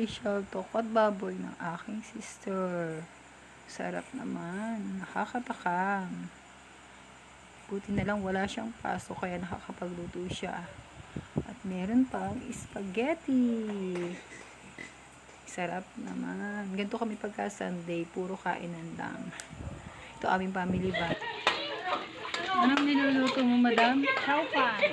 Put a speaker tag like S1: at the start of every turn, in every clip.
S1: special tokwa at baboy ng aking sister. Sarap naman, nakakatakam. Buti na lang wala siyang pasok kaya nakakapagluto siya. At meron pang spaghetti. Sarap naman. Ganito kami pagka Sunday, puro kainan lang. Ito aming family ba. Anong niluluto mo, madam?
S2: Chowpan.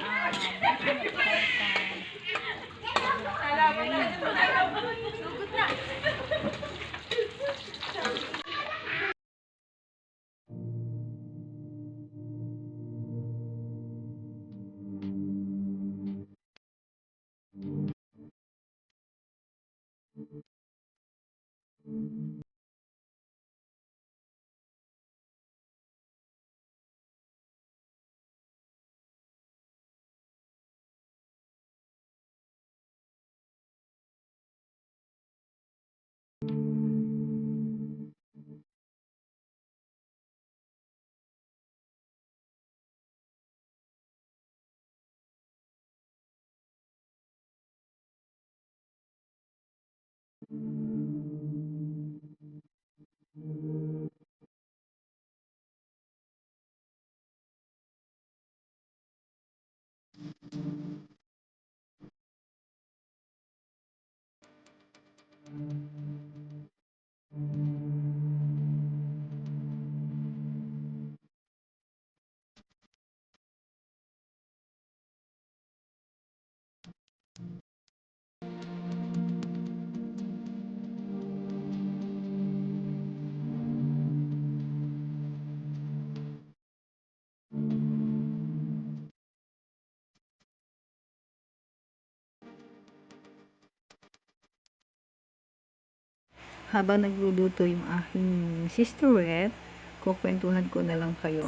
S1: Habang nagluluto yung aking sisterette, kukwentuhan ko na lang kayo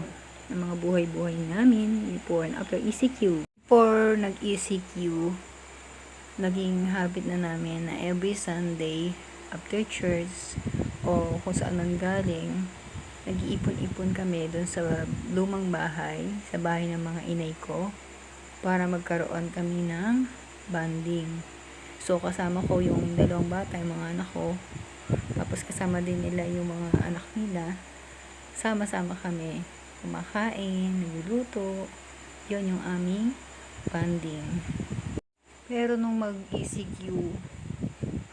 S1: ng mga buhay-buhay namin before and after ECQ. Before nag-ECQ, naging habit na namin na every Sunday after church o kung saan man galing, nag-iipon-ipon kami doon sa lumang bahay, sa bahay ng mga inay ko, para magkaroon kami ng bonding. So, kasama ko yung dalawang bata, yung mga anak ko, tapos kasama din nila yung mga anak nila. Sama-sama kami kumakain, nagluluto. Yun yung aming bonding. Pero nung mag-ECQ,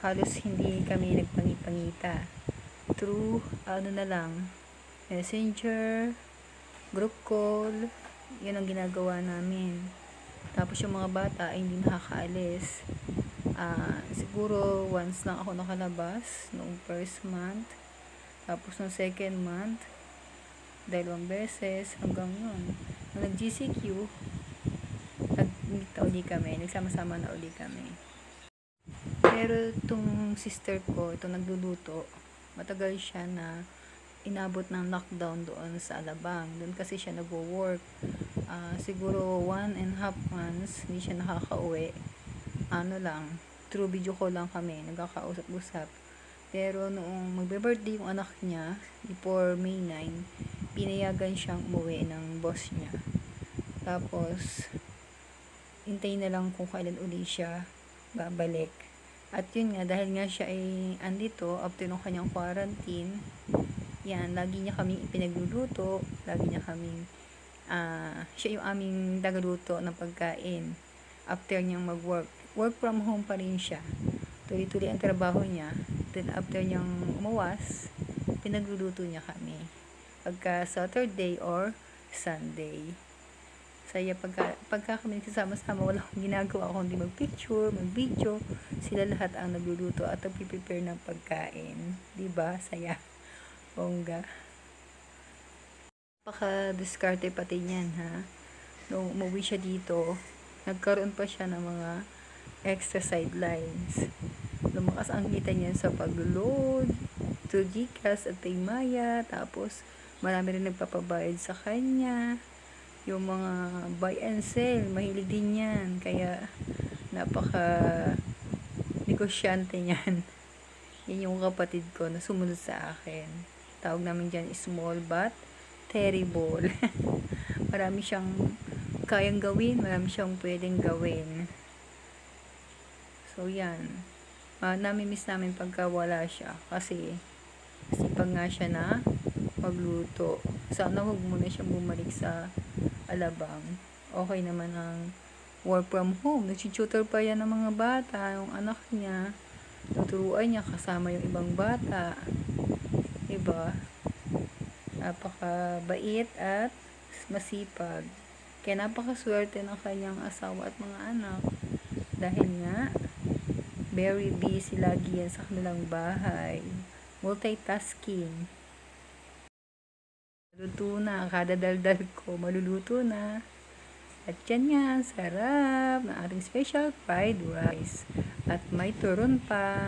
S1: halos hindi kami nagpangipangita. Through, na lang, messenger, group call, yun ang ginagawa namin. Tapos yung mga bata ay hindi nakakaalis. Siguro once lang ako nakalabas noong first month, tapos noong second month 2 beses, hanggang nun nung nag-GCQ nag-meet na uli kami, nagsama-sama na uli kami. Pero itong sister ko, itong nagluluto, matagal siya na inabot ng lockdown doon sa Alabang. Doon kasi siya nagwo-work. Siguro 1.5 months hindi siya nakakauwi. Lang, through video call lang kami, nagkakausap-usap. Pero noong magbe-birthday yung anak niya, before May 9, pinayagan siyang umuwi ng boss niya. Tapos, hintayin na lang kung kailan uli siya babalik. At yun nga, dahil nga siya ay andito, after nung kanyang quarantine, yan, lagi niya kaming ipinagluluto, lagi niya kaming, siya yung aming tagaluto ng pagkain. After niyang mag-work, work from home pa rin siya. Tuloy-tuloy ang trabaho niya. Then after niyang umuwas, pinagluluto niya kami. Pagka Saturday or Sunday. Saya pagka kami nagsasama-sama, wala akong ginagawa kundi mag-picture, mag-video. Sila lahat ang nagluluto at nagpi-prepare ng pagkain. Diba? Saya. Bongga. Paka-diskarte pati niyan, ha? Nung umuwi siya dito, nagkaroon pa siya ng mga extra sidelines. Lumakas ang kita niya sa pag-load to Gcash at Paymaya. Tapos marami rin nagpapabayad sa kanya. Yung mga buy and sell, mahilig din yan. Kaya napaka negosyante niyan. Yan yung kapatid ko na sumunod sa akin. Tawag namin dyan small but terrible. Marami siyang kayang gawin, marami siyang pwedeng gawin. So, yan. namimiss namin pagka wala siya. Kasi sipag nga siya na magluto. Sana huwag muna siyang bumalik sa Alabang. Okay naman ang work from home. Nag-tutor pa yan ng mga bata. Yung anak niya, tuturuan niya kasama yung ibang bata. Diba? Napakabait at masipag. Kaya napakaswerte ng kanyang asawa at mga anak. Dahil nga, very busy lagi yan sa kanilang bahay. Multitasking. Luto na, kada daldal ko, maluluto na. At yan nga, sarap ng ating special fried rice. At may turon pa.